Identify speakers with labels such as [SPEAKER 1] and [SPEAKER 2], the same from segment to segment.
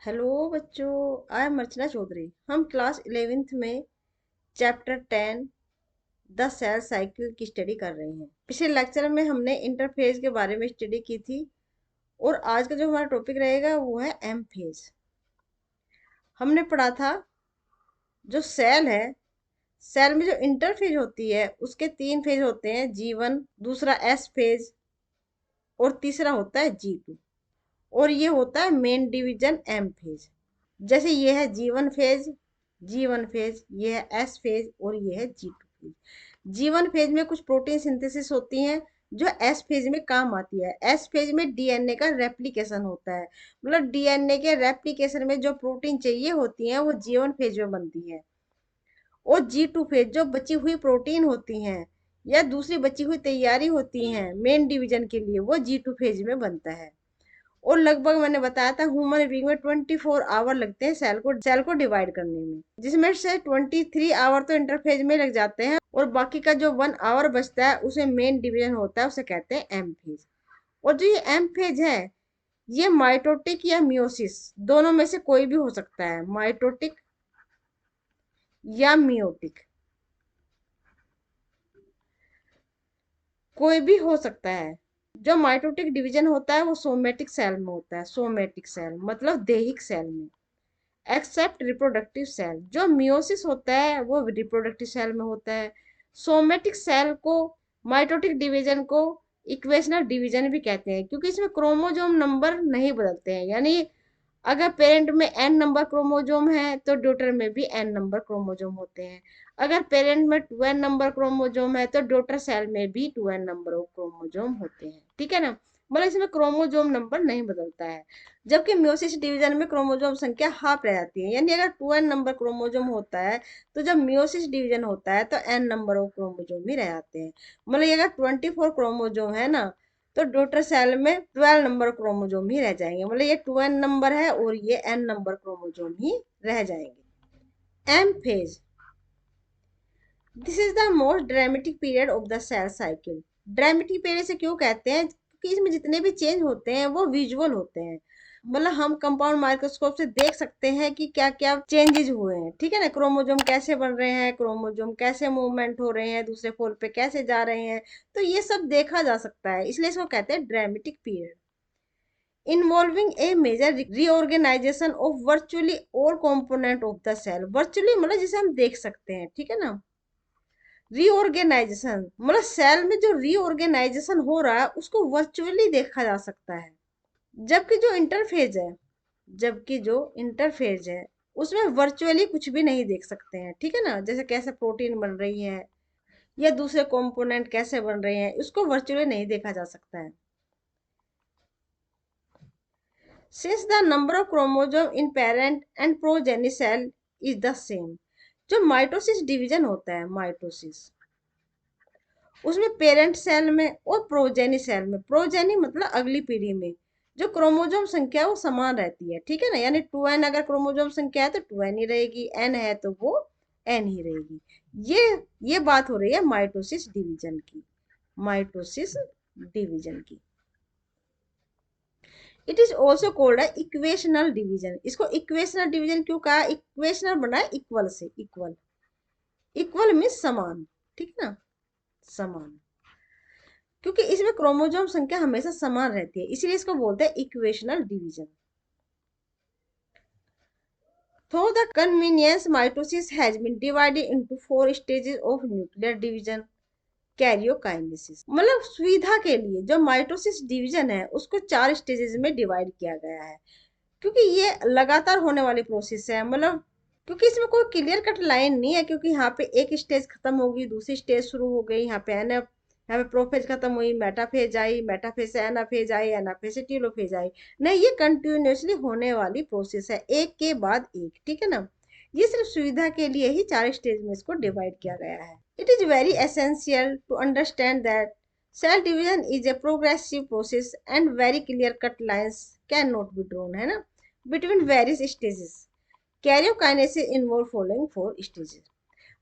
[SPEAKER 1] Hello बच्चों, I am अर्चना चौधरी। हम class 11th में चैप्टर 10 द सेल साइकिल की स्टडी कर रहे हैं। पिछले लेक्चर में हमने इंटरफेज के बारे में स्टडी की थी और आज का जो हमारा टॉपिक रहेगा वो है एम फेज। हमने पढ़ा था जो सेल है, सेल में जो इंटरफेज होती है उसके तीन फेज होते हैं, G1, दूसरा एस फेज और तीसरा होता है G2। और ये होता है मेन डिवीजन एम फेज। जैसे ये है जी वन फेज, ये है एस फेज और ये है G2 फेज। जी वन फेज में कुछ प्रोटीन सिंथेसिस होती हैं जो एस फेज में काम आती है। एस फेज में डीएनए का रेप्लिकेशन होता है, मतलब डीएनए के रेप्लिकेशन में जो प्रोटीन चाहिए होती हैं वो जी वन फेज में बनती है। और G2 फेज जो बची हुई प्रोटीन होती हैं या दूसरी बची हुई तैयारी होती हैं मेन डिवीजन के लिए, वो G2 फेज में बनता है। और लगभग मैंने बताया था ह्यूमन बीइंग में 24 आवर लगते हैं सेल को डिवाइड करने में, जिसमें से 23 आवर तो इंटरफेज में लग जाते हैं और बाकी का जो 1 आवर बचता है उसे मेन डिवीजन होता है, उसे कहते हैं एम फेज। और जो ये एम फेज है ये माइटोटिक या मियोसिस दोनों में से कोई भी हो सकता है, माइटोटिक या मियोटिक कोई भी हो सकता है। जो माइटोटिक डिवीजन होता है वो सोमेटिक सेल में होता है, सोमेटिक सेल मतलब देहिक सेल में, एक्सेप्ट रिप्रोडक्टिव सेल। जो मियोसिस होता है वो रिप्रोडक्टिव सेल में होता है। सोमेटिक सेल को, माइटोटिक डिवीजन को इक्वेशनल डिवीजन भी कहते हैं, क्योंकि इसमें क्रोमोजोम नंबर नहीं बदलते हैं। यानी अगर पेरेंट में एन नंबर क्रोमोजोम है तो डॉटर में भी एन नंबर क्रोमोजोम होते हैं। अगर पेरेंट में 2n नंबर क्रोमोजोम है तो डॉटर सेल में भी 2n नंबर क्रोमोजोम होते हैं, ठीक है ना। मतलब इसमें क्रोमोजोम नंबर नहीं बदलता है। जबकि म्योसिस डिवीजन में क्रोमोजोम संख्या हाफ रह जाती है, यानी अगर 2n नंबर क्रोमोजोम होता है तो जब म्योसिस डिवीजन होता है तो n नंबर ऑफ क्रोमोजोम ही रह जाते हैं। मतलब ये अगर 24 क्रोमोजोम है ना तो डॉटर सेल में 12 नंबर क्रोमोजोम ही रह जाएंगे, मतलब ये 2n नंबर है और ये n नंबर क्रोमोजोम ही रह जाएंगे। M phase, this is the most dramatic period of the cell cycle. Dramatic period से क्यों कहते हैं, क्योंकि इसमें जितने भी चेंज होते हैं वो विजुअल होते हैं। मतलब हम कंपाउंड माइक्रोस्कोप से देख सकते हैं कि क्या क्या चेंजेस हुए हैं, ठीक है ना। क्रोमोजोम कैसे बन रहे हैं, क्रोमोजोम कैसे मूवमेंट हो रहे हैं, दूसरे फोल्ड पे कैसे जा रहे हैं, तो ये सब देखा जा सकता है, इसलिए इसको कहते हैं dramatic period. Involving a major reorganisation of virtually all component of the cell. Virtually मतलब जिसे हम देख सकते हैं, ठीक है ना। रीऑर्गेनाइजेशन मतलब सेल में जो रीऑर्गेनाइजेशन हो रहा है उसको वर्चुअली देखा जा सकता है। जबकि जो इंटरफेज है, जबकि जो इंटरफेज है उसमें वर्चुअली कुछ भी नहीं देख सकते हैं, ठीक है ना। जैसे कैसे प्रोटीन बन रही है या दूसरे कंपोनेंट कैसे बन रहे हैं, उसको वर्चुअली नहीं देखा जा सकता है। Since the number of chromosome in parent and progeny cell is the same. जो माइटोसिस डिवीजन होता है, माइटोसिस उसमें पेरेंट सेल में और प्रोजेनी सेल में, प्रोजेनी मतलब अगली पीढ़ी में, जो क्रोमोजोम संख्या है वो समान रहती है, ठीक है ना। यानी 2n अगर क्रोमोजोम संख्या है तो 2n ही रहेगी, n है तो वो n ही रहेगी। ये बात हो रही है माइटोसिस डिवीजन की, माइटोसिस डिवीजन की। इट इज ऑल्सो कोल्ड है इक्वेशनल डिवीजन। इसको इक्वेशनल डिवीजन क्यों कहा, इक्वेशनल बना है इक्वल से, इक्वल, इक्वल मीन समान, ठीक है ना, समान। क्योंकि इसमें क्रोमोसोम संख्या हमेशा समान रहती है, इसीलिए इसको बोलते हैं equational division. Through the convenience mitosis has been divided into 4 stages of nuclear division, karyokinesis. मतलब सुविधा के लिए जो माइटोसिस डिवीजन है उसको 4 स्टेजेस में डिवाइड किया गया है, क्योंकि ये लगातार होने वाली प्रोसेस है। मतलब क्योंकि इसमें कोई क्लियर कट लाइन नहीं है, क्योंकि यहाँ पे एक स्टेज खत्म होगी दूसरी स्टेज शुरू हो गई, यहाँ पे यहाँ पे प्रोफेज खत्म हुई, मेटाफेज आई, मेटाफेज से एनाफेज आई, एनाफेज से टीलोफेज आई। नहीं, ये कंटिन्यूसली होने वाली प्रोसेस है, एक के बाद एक, ठीक है ना। ये सिर्फ सुविधा के लिए ही 4 स्टेज में इसको डिवाइड किया गया है। It is very essential to understand that cell division is a progressive process and very clear cut lines can not be drawn, है ना, between various stages. Karyokinesis involve following 4 stages.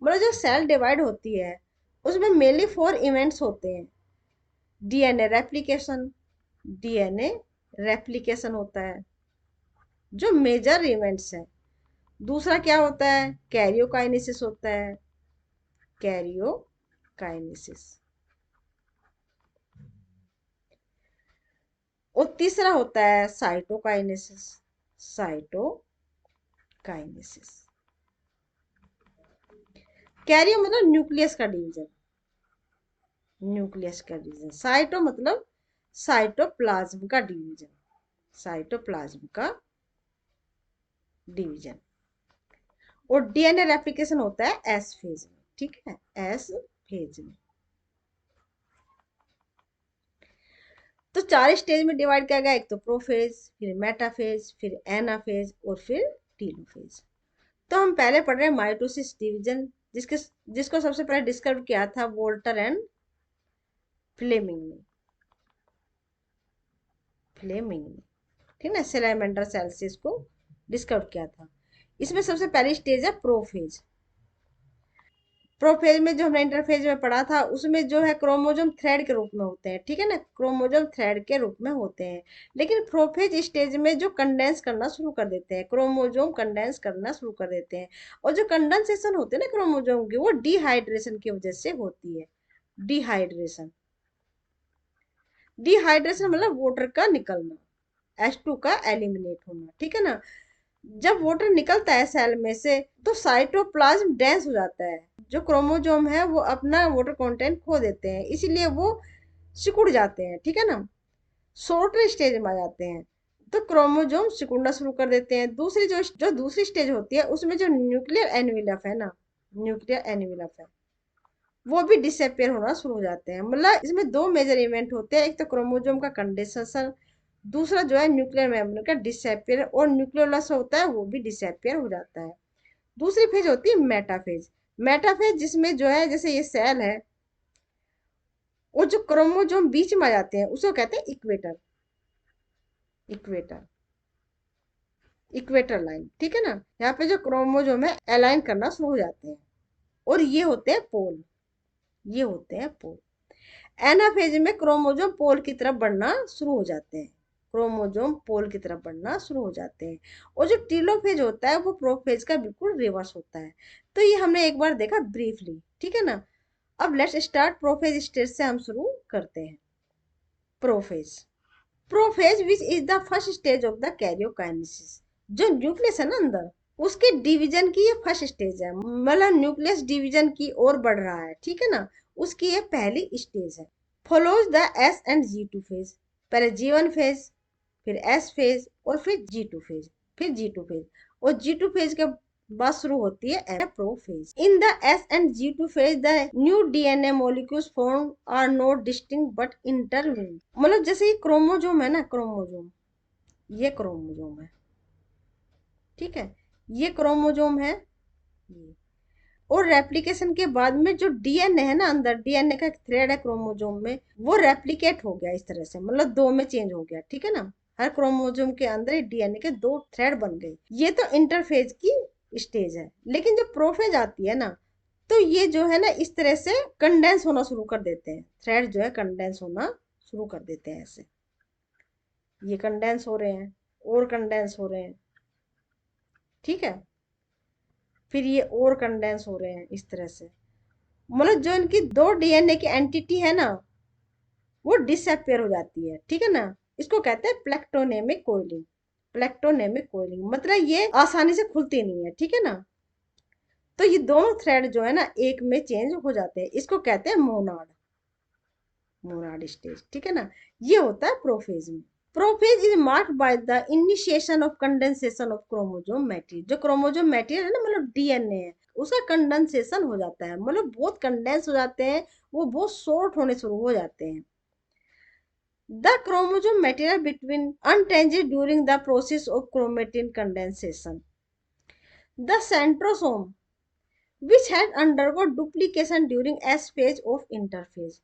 [SPEAKER 1] मतलब जो cell divide होती है उसमें mainly 4 events होते हैं। DNA replication, DNA replication होता है। जो मेजर इवेंट्स है। दूसरा क्या होता है, कैरियोकाइनेसिस होता है, कैरियोकाइनेसिस। और तीसरा होता है साइटोकाइनेसिस, साइटोकाइनेसिस। कैरियो मतलब न्यूक्लियस का डिवीजन, न्यूक्लियस का डिवीजन। साइटो मतलब साइटोप्लाज्म का डिवीजन, साइटोप्लाज्म का डिवीजन। और डीएनए रेप्लिकेशन होता है एस फेज में, ठीक है, एस फेज में। तो चार स्टेज में डिवाइड किया गया, एक तो प्रोफेज, फिर मेटाफेज, फिर एनाफेज और फिर टीलोफेज। तो हम पहले पढ़ रहे हैं माइटोसिस डिवीजन, जिसके जिसको सबसे पहले डिस्कवर किया था वोल्टर एंड फ्लेमिंग ने, फ्लेमिंग ने, ठीक है, सेलेमेंडर सेल से इसको डिस्कवर किया था। इसमें सबसे पहली स्टेज है प्रोफेज। प्रोफेज में जो हमने इंटरफेज में पढ़ा था, उसमें जो है क्रोमोजोम थ्रेड के रूप में होते हैं, ठीक है ना, क्रोमोजोम थ्रेड के रूप में होते हैं। लेकिन प्रोफेज स्टेज में जो कंडेंस करना शुरू कर देते हैं, क्रोमोजोम कंडेंस करना शुरू कर देते हैं। और जो कंडेंसेशन होते हैं ना क्रोमोजोम की, वो डिहाइड्रेशन की वजह से होती है। डिहाइड्रेशन, डिहाइड्रेशन मतलब वाटर का निकलना, H2 का एलिमिनेट होना, ठीक है ना। जब वाटर निकलता है सेल में से, तो साइटोप्लाज्म डेंस हो जाता है। जो क्रोमोजोम है वो अपना वाटर कंटेंट खो देते हैं, इसीलिए वो सिकुड़ जाते हैं, ठीक है ना, शॉर्टर स्टेज में आ जाते हैं। तो क्रोमोजोम सिकुड़ना शुरू कर देते हैं। दूसरी जो जो दूसरी स्टेज होती है, उसमें जो न्यूक्लियर एनविलप है ना, न्यूक्लियर एनविलप है, वो भी डिसअपियर होना शुरू हो जाते हैं। मतलब इसमें दो मेजर इवेंट होते हैं, एक तो क्रोमोजोम का कंडेंसेशन, दूसरा जो है न्यूक्लियर मेम्ब्रेन का डिसअपियर, और न्यूक्लियोलस होता है वो भी डिसअपियर हो जाता है। दूसरी फेज होती है मेटाफेज। मेटाफेज जिसमें जो है, जैसे ये सेल है, वो जो क्रोमोजोम बीच में आ जाते हैं उसको कहते हैं इक्वेटर, इक्वेटर, इक्वेटर लाइन, ठीक है ना। यहाँ पे जो क्रोमोजोम है अलाइन करना शुरू हो जाते हैं, और ये होते हैं पोल, ये होते हैं पोल। एनाफेज में क्रोमोजोम पोल की तरफ बढ़ना शुरू हो जाते हैं, क्रोमोजोम पोल की तरफ बढ़ना शुरू हो जाते हैं। और जो टीलोफेज होता है वो प्रोफेज का बिल्कुल रिवर्स होता है। तो ये हमने एक बार देखा ब्रीफली, ठीक है ना। अब लेट्स स्टार्ट प्रोफेज स्टेज से हम शुरू करते हैं। Prophase, prophase which is the first stage of the karyokinesis. जो न्यूक्लियस है ना अंदर, उसके डिवीजन की ये फर्स्ट स्टेज है, मतलब न्यूक्लियस डिवीजन की ओर बढ़ रहा है, ठीक है ना, उसकी ये पहली स्टेज है। Follows the S and G two phase, पहले G1 फेज, फिर एस फेज, और फिर G2 फेज, फिर G2 फेज, और G2 फेज के बाद शुरू होती है prophase. In the S and G2 phase the new DNA molecules form are not distinct but interlinked. मतलब जैसे ये क्रोमोजोम है ना, क्रोमोजोम, ये क्रोमोजोम है, ठीक है, ये क्रोमोजोम है ये। और रेप्लिकेशन के बाद में जो डीएनए है ना, अंदर डीएनए का एक थ्रेड है क्रोमोजोम में, वो रेप्लिकेट हो गया इस तरह से, मतलब दो में चेंज हो गया, ठीक है ना। हर क्रोमोजोम के अंदर डीएनए के दो थ्रेड बन गए। ये तो इंटरफेज की स्टेज है। लेकिन जब प्रोफेज आती है ना, तो ये जो है ना इस तरह से कंडेंस होना शुरू कर देते हैं, थ्रेड जो है कंडेंस होना शुरू कर देते हैं ऐसे। ये कंडेंस हो रहे हैं, और कंडेंस हो रहे हैं, ठीक है, फिर ये और कंडेंस हो रहे हैं इस तरह से। मतलब जो इनकी दो डीएनए की एंटिटी है ना, वो डिसअपियर हो जाती है, ठीक है ना। इसको कहते हैं प्लेक्टोनेमिक कोइलिंग, प्लेक्टोनेमिक कोइलिंग मतलब ये आसानी से खुलती नहीं है, ठीक है ना। तो ये दोनों थ्रेड जो है ना एक में चेंज हो जाते हैं, इसको कहते हैं मोनाड, मोनाड स्टेज, ठीक है ना। ये होता है प्रोफेज में। Prophase is marked by the initiation of condensation of chromosome material. जो क्रोमोजोम मटेरियल है ना, मतलब डीएनए है, उसका कंडेंसेशन हो जाता है, मतलब बहुत कंडेंस हो जाते हैं, वो बहुत शॉर्ट होने शुरू हो जाते हैं। The chromosome material between unchanged during the process of chromatin condensation. The centrosome, which had undergo duplication during S phase of interphase.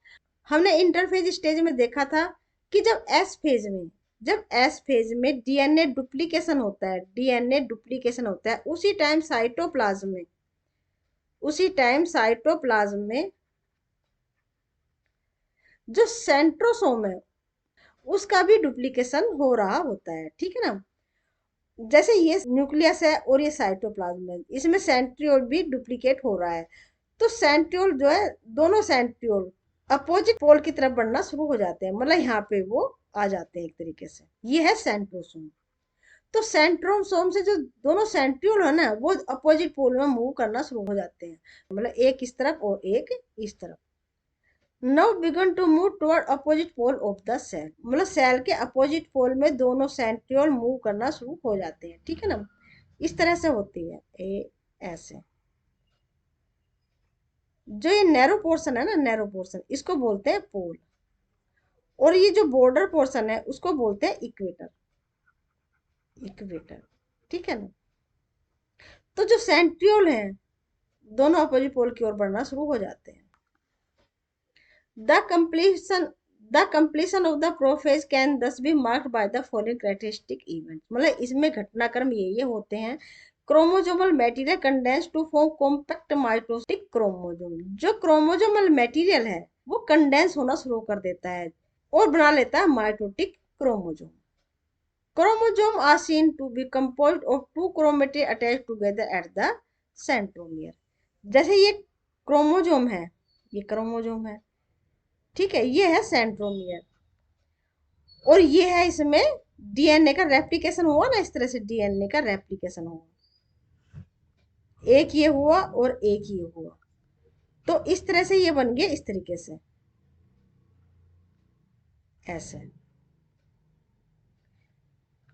[SPEAKER 1] हमने इंटरफेज स्टेज में देखा था कि जब एस फेज में, जब एस फेज में डीएनए डुप्लीकेशन होता है, डीएनए डुप्लीकेशन होता है, उसी टाइम साइटोप्लाज्म में, उसी टाइम साइटोप्लाज्म में जो सेंट्रोसोम है उसका भी डुप्लीकेशन हो रहा होता है, ठीक है ना। जैसे ये न्यूक्लियस है और ये साइटोप्लाज्म है, इसमें सेंट्रियोल भी डुप्लीकेट हो रहा है। तो सेंट्रियोल जो है, दोनों सेंट्रियोल अपोजिट पोल की तरफ बढ़ना शुरू हो जाते हैं, मतलब यहाँ पे वो आ जाते हैं एक तरीके से। ये है सेंट्रोसोम। तो सेंट्रोसोम से जो दोनों सेंट्रियोल है ना, वो अपोजिट पोल में मूव करना शुरू हो जाते हैं, मतलब एक इस तरफ और एक इस तरफ। Now begin to move toward opposite pole of the cell, मतलब सेल के अपोजिट पोल में दोनों सेंट्रियोल मूव करना शुरू हो जाते हैं, ठीक है ना। इस तरह से होती है ऐसे। जो ये नैरो पोर्शन है ना, नैरो पोर्शन, इसको बोलते हैं पोल। और ये जो बॉर्डर पोर्शन है उसको बोलते हैं इक्वेटर। इक्वेटर, ठीक है ना। तो जो सेंट्रियोल है, दोनों अपोजिट पोल की ओर बढ़ना शुरू हो जाते हैं। The completion the completion of the prophase can thus be marked by the following characteristic event, मतलब इसमें घटनाक्रम ये होते हैं। Chromosomal material condense to form compact mitotic chromosome, जो क्रोमोजोमल मटेरियल है वो कंडेंस होना शुरू कर देता है और बना लेता है mitotic chromosome. Chromosome are seen to be composed of two chromatid attached together at the centromere। जैसे ये क्रोमोजोम है, ये क्रोमोजोम है, ठीक है, ये है सेंट्रोमियर। और ये है, इसमें डीएनए का रेप्लिकेशन हुआ ना, इस तरह से डीएनए का रेप्लिकेशन हुआ, एक ये हुआ और एक ये हुआ। तो इस तरह से ये बन गया, इस तरीके से ऐसे,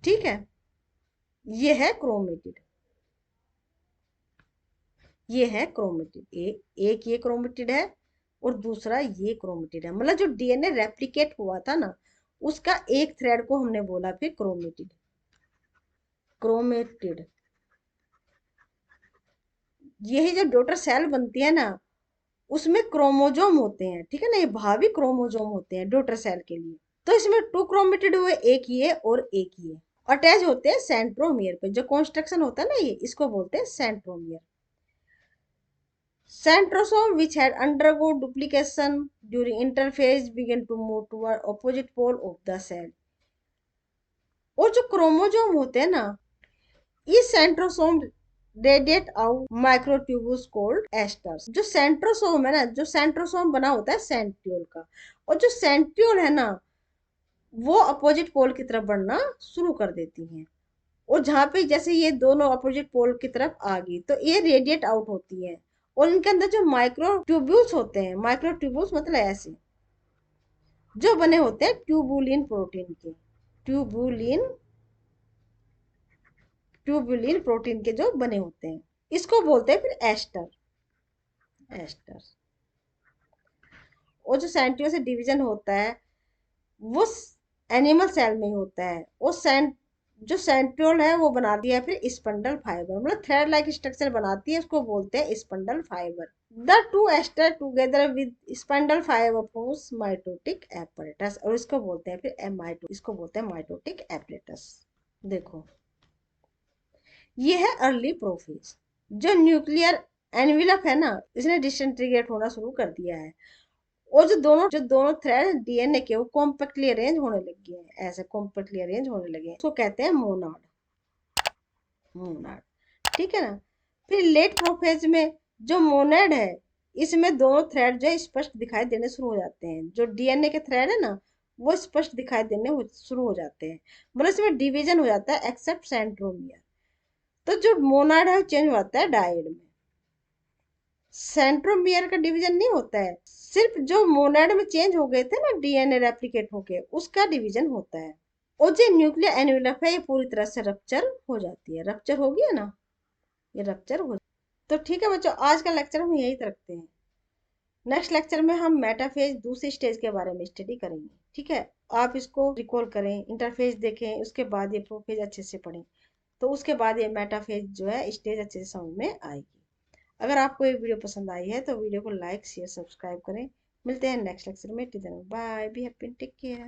[SPEAKER 1] ठीक है। ये है क्रोमेटिड, ये है क्रोमेटिड, एक ये क्रोमेटिड है और दूसरा ये क्रोमेटिड है, मतलब जो डीएनए रेप्लिकेट हुआ था ना, उसका एक थ्रेड को हमने बोला फिर क्रोमेटिड। क्रोमेटिड, यही जो डॉटर सेल बनती है ना, उसमें क्रोमोजोम होते हैं, ठीक है ना, ये भावी क्रोमोजोम होते हैं डॉटर सेल के लिए। तो इसमें टू क्रोमेटिड हुए, एक ये और एक ये, अटैच होते हैं सेंट्रोमियर पे। जो कॉन्स्ट्रक्शन होता है ना, ये इसको बोलते हैं centromere. Centrosome which had undergo duplication during interphase began to move toward opposite pole of the cell। और जो क्रोमोजोम होते हैं ना, ये centrosome radiate out microtubules called asters. जो सेंट्रोसोम है ना, जो सेंट्रोसोम बना होता है सेंट्रियोल का, और जो सेंट्रियोल है ना, वो अपोजिट पोल की तरफ बढ़ना शुरू कर देती हैं। और जहां पे जैसे ये दोनों अपोजिट पोल की तरफ आ गई, तो ये रेडिएट आउट होती है। और इनके अंदर जो माइक्रो ट्यूब्यूल्स होते हैं, माइक्रो ट्यूब्यूल्स मतलब ऐसे जो बने होते हैं ट्यूबुलिन प्रोटीन के, ट्यूबुलिन ट्यूबुलिन प्रोटीन के जो बने होते हैं, इसको बोलते हैं फिर एस्टर। एस्टर। और जो सेंट्रियोल से डिवीजन होता है, वो एनिमल सेल में ही होता है। वो जो सेंट्रियोल है वो बनाती है फिर स्पंडल फाइबर, मतलब थ्रेड लाइक स्ट्रक्चर बनाती है, उसको बोलते हैं spindle fibre. The two aster together with spindle fibre forms mitotic apparatus, और इसको बोलते हैं फिर इसको बोलते हैं माइटोटिक एपरेटस। देखो, ये है अर्ली प्रोफेज। जो न्यूक्लियर एनविलप है ना, इसने डिसइंटीग्रेट होना शुरू कर दिया है। और जो दोनों थ्रेड डीएनए के, वो कॉम्पैक्टली अरेंज होने लग गए हैं, ऐसे कॉम्पैक्टली अरेंज होने लगे हैं, उसको कहते हैं मोनाड। मोनाड, ठीक है ना। फिर लेट प्रोफेज में जो मोनेड है, इसमें दोनों थ्रेड जो है स्पष्ट दिखाई देने शुरू हो जाते हैं। जो डीएनए के थ्रेड है ना, वो स्पष्ट दिखाई देने शुरू हो जाते हैं, मतलब इसमें डिवीजन हो जाता है एक्सेप्ट सेंट्रोमियर। तो जो मोनाड है चेंज हो जाता है डायोड में। सेंट्रोमियर का डिवीजन नहीं होता है, सिर्फ जो मोनाड में चेंज हो गए थे ना डीएनए रेप्लिकेट होके, उसका डिवीजन होता है। और जो न्यूक्लियर एनवेलप है, ये पूरी तरह से रप्चर हो जाती है। रप्चर हो गया ना, ये रप्चर हो। तो ठीक है बच्चों, आज का लेक्चर हम यही तक रखते हैं। नेक्स्ट लेक्चर में हम मेटाफेज दूसरी स्टेज के बारे में स्टडी करेंगे, ठीक है। आप इसको रिकॉल करें, इंटरफेज देखें, उसके बाद ये प्रोफेज अच्छे से पढ़ें, तो उसके बाद ये मेटाफेज जो है स्टेज अच्छे से समझ में आएगी। अगर आपको ये वीडियो पसंद आई है तो वीडियो को लाइक शेयर सब्सक्राइब करें। मिलते हैं नेक्स्ट लेक्चर में। Till then bye, be happy, take care.